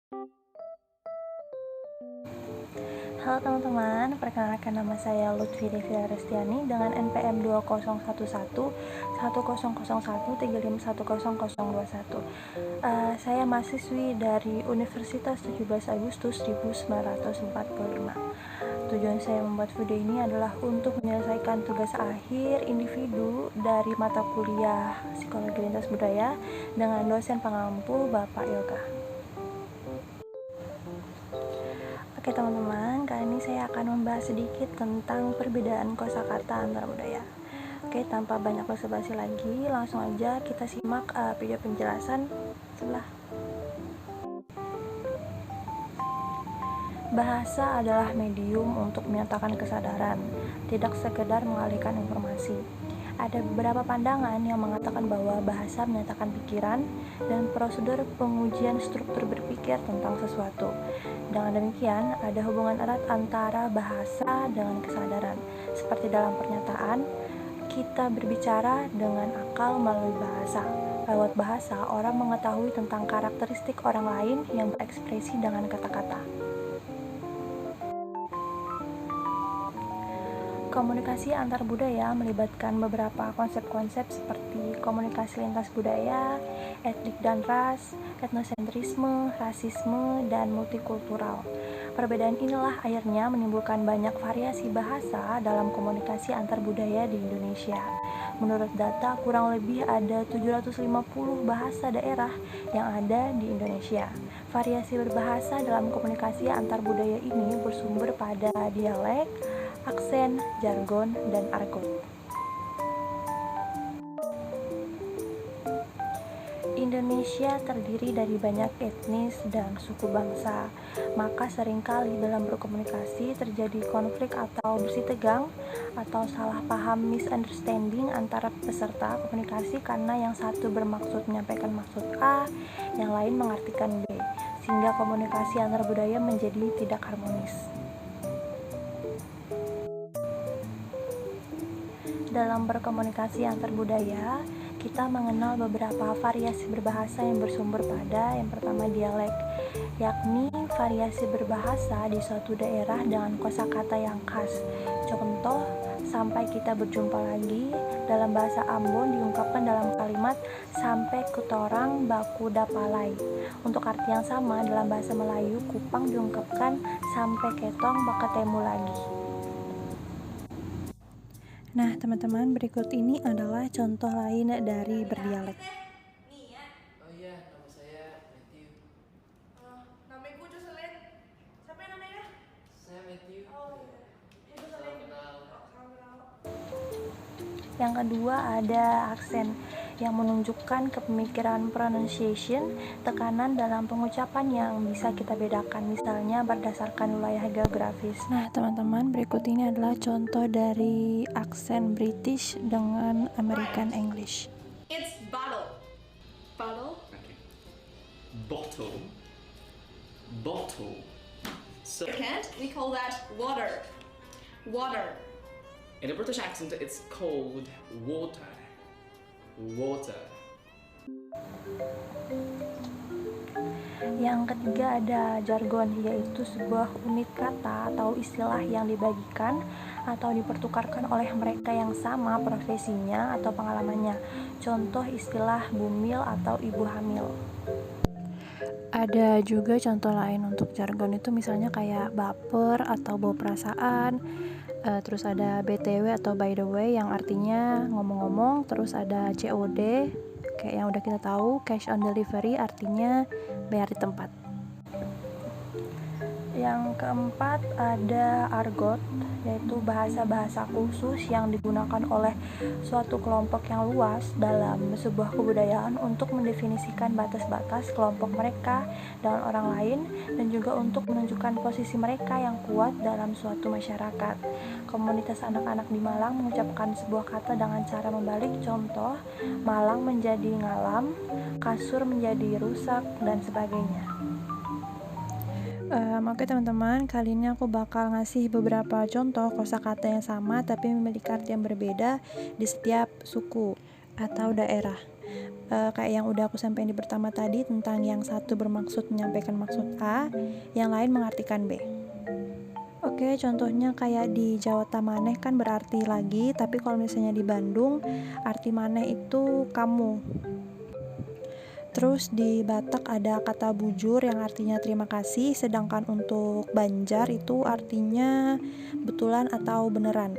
Halo teman-teman, perkenalkan nama saya Lutfi Devia Restiani dengan NPM 2011 1001 Saya mahasiswi dari Universitas 17 Agustus 1945. Tujuan saya membuat video ini adalah untuk menyelesaikan tugas akhir individu dari mata kuliah Psikologi Lintas Budaya dengan dosen pengampu Bapak Yoga. Oke teman-teman, kali ini saya akan membahas sedikit tentang perbedaan kosakata antar budaya. Oke, tanpa banyak basa-basi lagi, langsung aja kita simak video penjelasan sebelah. Bahasa adalah medium untuk menyatakan kesadaran, tidak sekedar mengalihkan informasi. Ada beberapa pandangan yang mengatakan bahwa bahasa menyatakan pikiran dan prosedur pengujian struktur berpikir tentang sesuatu. Dengan demikian, ada hubungan erat antara bahasa dengan kesadaran. Seperti dalam pernyataan, kita berbicara dengan akal melalui bahasa. Lewat bahasa, orang mengetahui tentang karakteristik orang lain yang berekspresi dengan kata-kata. Komunikasi antar budaya melibatkan beberapa konsep-konsep seperti komunikasi lintas budaya, etnik dan ras, etnosentrisme, rasisme, dan multikultural. Perbedaan inilah akhirnya menimbulkan banyak variasi bahasa dalam komunikasi antar budaya di Indonesia. Menurut data, kurang lebih ada 750 bahasa daerah yang ada di Indonesia. Variasi berbahasa dalam komunikasi antar budaya ini bersumber pada dialek, aksen, jargon, dan argot. Indonesia terdiri dari banyak etnis dan suku bangsa, maka seringkali dalam berkomunikasi terjadi konflik atau bersih tegang atau salah paham misunderstanding antara peserta komunikasi karena yang satu bermaksud menyampaikan maksud A, yang lain mengartikan B, sehingga komunikasi antar budaya menjadi tidak harmonis. Dalam berkomunikasi antar budaya, kita mengenal beberapa variasi berbahasa yang bersumber pada yang pertama dialek, yakni variasi berbahasa di suatu daerah dengan kosakata yang khas. Contoh, sampai kita berjumpa lagi dalam bahasa Ambon diungkapkan dalam kalimat sampai kutorang baku dapalai. Untuk arti yang sama dalam bahasa Melayu, Kupang diungkapkan sampai ketong baketemu lagi. Nah, teman-teman, berikut ini adalah contoh lain dari berdialek. Oh iya, nama saya Matthew. Namaku Jocelyn. Siapa yang namanya? Saya Matthew. Oh iya. Salam kenal. Salam kenal. Yang kedua ada aksen yang menunjukkan kepemikiran pronunciation, tekanan dalam pengucapan yang bisa kita bedakan, misalnya berdasarkan wilayah geografis. Nah, teman-teman, berikut ini adalah contoh dari aksen British dengan American English. It's bottle. Bottle. Okay. Bottle. Bottle. So Can't we call that water? Water. in a British accent, it's called water. Water. Yang ketiga ada jargon, yaitu sebuah unit kata atau istilah yang dibagikan atau dipertukarkan oleh mereka yang sama profesinya atau pengalamannya. Contoh istilah bumil atau ibu hamil. Ada juga contoh lain untuk jargon itu, misalnya kayak baper atau bawa perasaan. Terus ada BTW atau by the way yang artinya ngomong-ngomong. Terus ada COD kayak yang udah kita tahu, cash on delivery artinya bayar di tempat. Yang keempat ada argot, yaitu bahasa-bahasa khusus yang digunakan oleh suatu kelompok yang luas dalam sebuah kebudayaan untuk mendefinisikan batas-batas kelompok mereka dengan orang lain dan juga untuk menunjukkan posisi mereka yang kuat dalam suatu masyarakat. Komunitas anak-anak di Malang mengucapkan sebuah kata dengan cara membalik, contoh Malang menjadi ngalam, kasur menjadi rusak, dan sebagainya. Oke teman-teman, kali ini aku bakal ngasih beberapa contoh kosakata yang sama tapi memiliki arti yang berbeda di setiap suku atau daerah. kayak yang udah aku sampaikan di pertama tadi, tentang yang satu bermaksud menyampaikan maksud A, yang lain mengartikan B. Oke, contohnya kayak di Jawa Tamaneh kan berarti lagi, tapi kalau misalnya di Bandung arti maneh itu kamu. Terus di Batak ada kata bujur yang artinya terima kasih, sedangkan untuk Banjar itu artinya betulan atau beneran.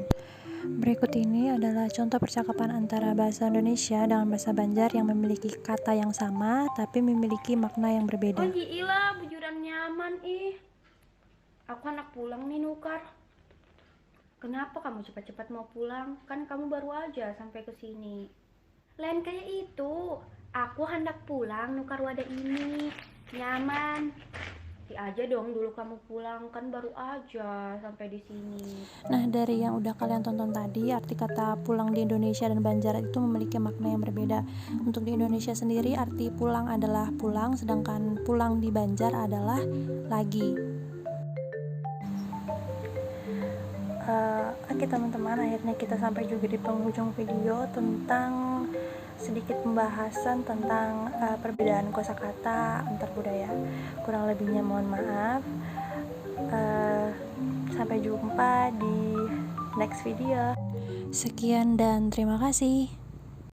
Berikut ini adalah contoh percakapan antara bahasa Indonesia dengan bahasa Banjar yang memiliki kata yang sama tapi memiliki makna yang berbeda. Oh gila, bujuran nyaman ih. Aku anak pulang nih nukar. Kenapa kamu cepat-cepat mau pulang? Kan kamu baru aja sampai ke sini. Lain kayak itu. Aku hendak pulang nukar wadah ini. Nyaman. Aja dong dulu kamu pulang, kan baru aja sampai di sini. Nah, dari yang udah kalian tonton tadi, arti kata pulang di Indonesia dan Banjar itu memiliki makna yang berbeda. Untuk di Indonesia sendiri, arti pulang adalah pulang, sedangkan pulang di Banjar adalah lagi. Oke teman-teman, akhirnya kita sampai juga di penghujung video tentang sedikit pembahasan tentang perbedaan kosakata antar budaya. Kurang lebihnya mohon maaf. Sampai jumpa di next video. Sekian dan terima kasih.